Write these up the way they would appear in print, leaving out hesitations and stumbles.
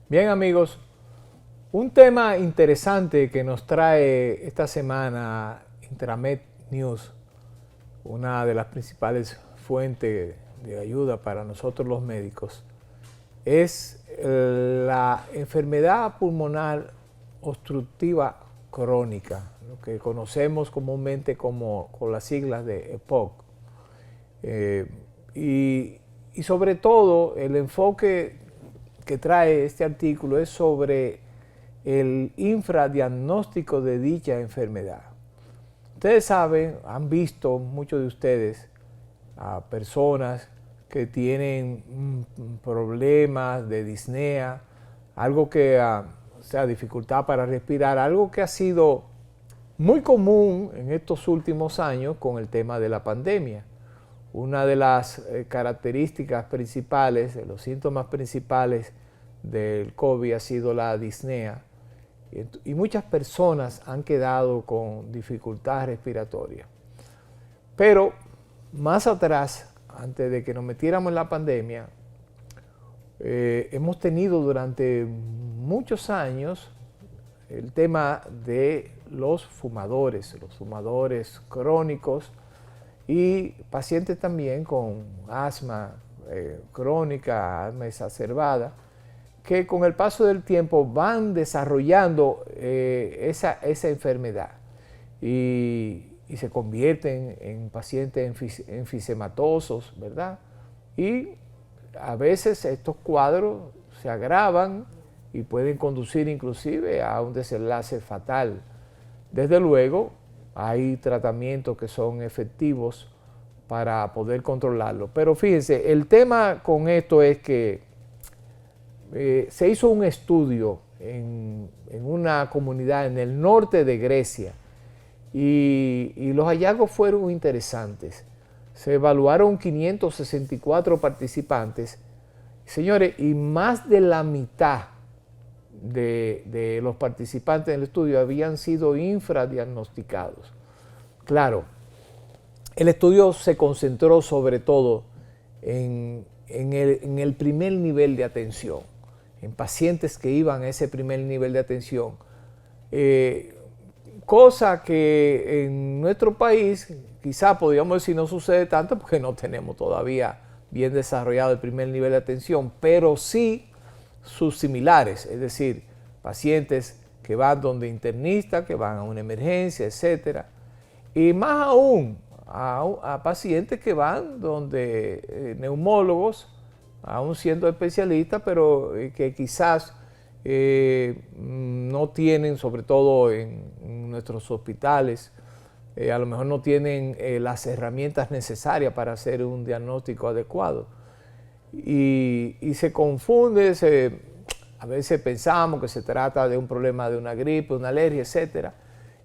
Bien amigos, un tema interesante que nos trae esta semana Intramed News, una de las principales fuentes de ayuda para nosotros los médicos, es la enfermedad pulmonar obstructiva crónica, lo que conocemos comúnmente como con las siglas de EPOC. Y sobre todo el enfoque que trae este artículo es sobre el infradiagnóstico de dicha enfermedad. Ustedes saben, han visto muchos de ustedes a personas que tienen problemas de disnea, algo que, o sea, dificultad para respirar, algo que ha sido muy común en estos últimos años con el tema de la pandemia. Una de las características principales, de los síntomas principales del COVID ha sido la disnea, y muchas personas han quedado con dificultad respiratoria. Pero más atrás, antes de que nos metiéramos en la pandemia, hemos tenido durante muchos años el tema de los fumadores crónicos y pacientes también con asma crónica, asma exacerbada, que con el paso del tiempo van desarrollando esa enfermedad y se convierten en pacientes enfisematosos, ¿verdad? Y a veces estos cuadros se agravan y pueden conducir inclusive a un desenlace fatal. Desde luego, hay tratamientos que son efectivos para poder controlarlo. Pero fíjense, el tema con esto es que se hizo un estudio en una comunidad en el norte de Grecia y los hallazgos fueron interesantes. Se evaluaron 564 participantes, señores, y más de la mitad de los participantes del estudio habían sido infradiagnosticados. Claro, el estudio se concentró sobre todo en el primer nivel de atención, en pacientes que iban a ese primer nivel de atención, cosa que en nuestro país quizá podríamos decir no sucede tanto porque no tenemos todavía bien desarrollado el primer nivel de atención, pero sí sus similares, es decir, pacientes que van donde internistas, que van a una emergencia, etc. Y más aún a pacientes que van donde neumólogos, aún siendo especialistas, pero que quizás no tienen, sobre todo en nuestros hospitales, a lo mejor no tienen las herramientas necesarias para hacer un diagnóstico adecuado. Y se confunde, a veces pensamos que se trata de un problema de una gripe, una alergia, etc.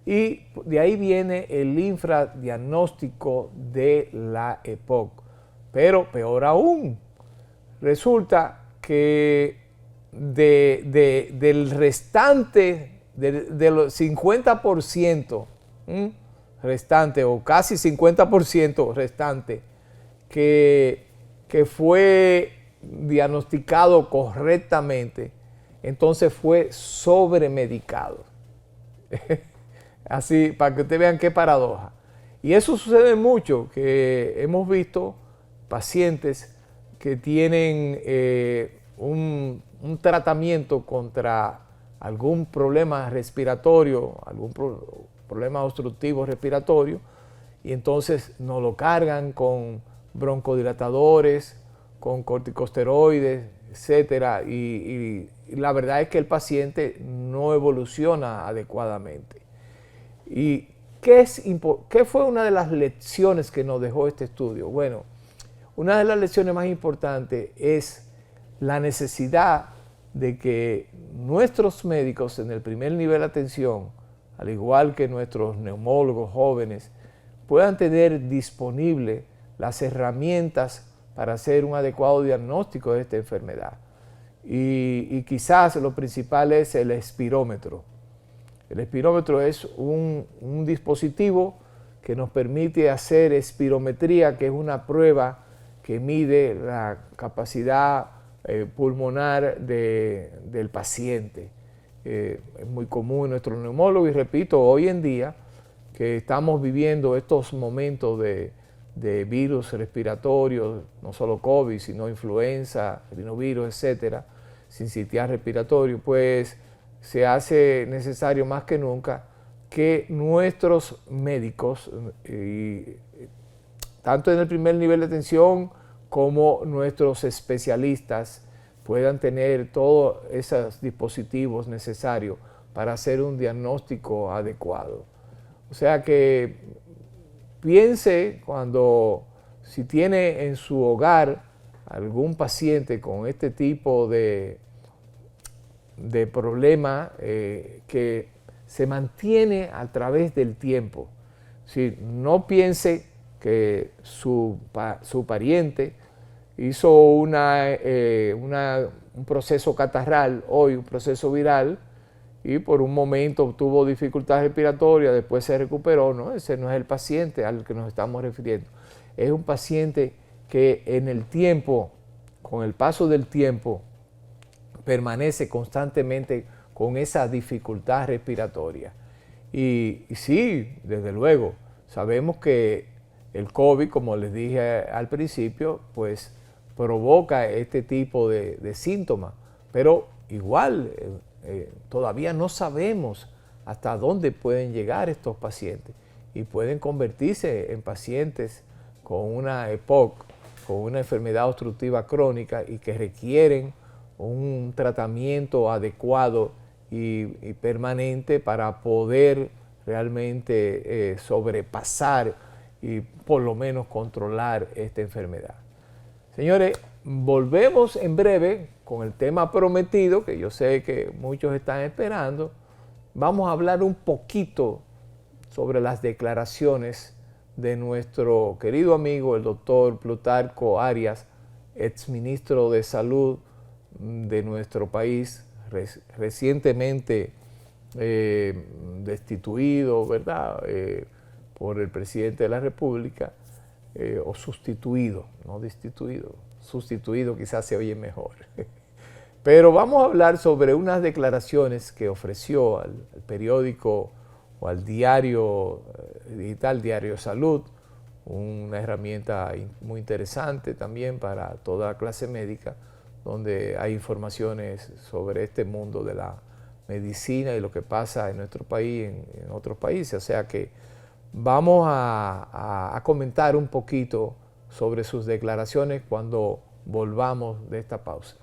Y de ahí viene el infradiagnóstico de la EPOC. Pero peor aún, resulta que del restante, de los 50% restante, o casi 50% restante, que fue diagnosticado correctamente, entonces fue sobremedicado. Así, para que ustedes vean qué paradoja. Y eso sucede mucho, que hemos visto pacientes que tienen un tratamiento contra algún problema respiratorio, algún problema obstructivo respiratorio, y entonces nos lo cargan con broncodilatadores, con corticosteroides, etc. Y la verdad es que el paciente no evoluciona adecuadamente. ¿Y qué fue una de las lecciones que nos dejó este estudio? Bueno, una de las lecciones más importantes es la necesidad de que nuestros médicos en el primer nivel de atención, al igual que nuestros neumólogos jóvenes, puedan tener disponible las herramientas para hacer un adecuado diagnóstico de esta enfermedad. Y quizás lo principal es el espirómetro. El espirómetro es un dispositivo que nos permite hacer espirometría, que es una prueba que mide la capacidad pulmonar del paciente. Es muy común en nuestro neumólogo y repito, hoy en día que estamos viviendo estos momentos de virus respiratorios, no solo COVID, sino influenza, rinovirus, etcétera, sincitial respiratorio, pues se hace necesario más que nunca que nuestros médicos, tanto en el primer nivel de atención como nuestros especialistas, puedan tener todos esos dispositivos necesarios para hacer un diagnóstico adecuado. O sea que piense si tiene en su hogar algún paciente con este tipo de problema que se mantiene a través del tiempo. Si no piense que su pariente hizo un proceso catarral, hoy un proceso viral, y por un momento tuvo dificultad respiratoria, después se recuperó, ¿no? Ese no es el paciente al que nos estamos refiriendo. Es un paciente que en el tiempo, con el paso del tiempo, permanece constantemente con esa dificultad respiratoria. Y sí, desde luego, sabemos que el COVID, como les dije al principio, pues provoca este tipo de síntomas, pero igual todavía no sabemos hasta dónde pueden llegar estos pacientes y pueden convertirse en pacientes con una EPOC, con una enfermedad obstructiva crónica y que requieren un tratamiento adecuado y permanente para poder realmente sobrepasar y por lo menos controlar esta enfermedad. Señores, volvemos en breve con el tema prometido, que yo sé que muchos están esperando. Vamos a hablar un poquito sobre las declaraciones de nuestro querido amigo, el doctor Plutarco Arias, exministro de Salud de nuestro país, recientemente destituido, ¿verdad?, por el presidente de la República, o sustituido, no destituido, sustituido quizás se oye mejor. Pero vamos a hablar sobre unas declaraciones que ofreció al periódico o al diario digital, Diario Salud, una herramienta muy interesante también para toda clase médica, donde hay informaciones sobre este mundo de la medicina y lo que pasa en nuestro país, en otros países. O sea que vamos a comentar un poquito sobre sus declaraciones cuando volvamos de esta pausa.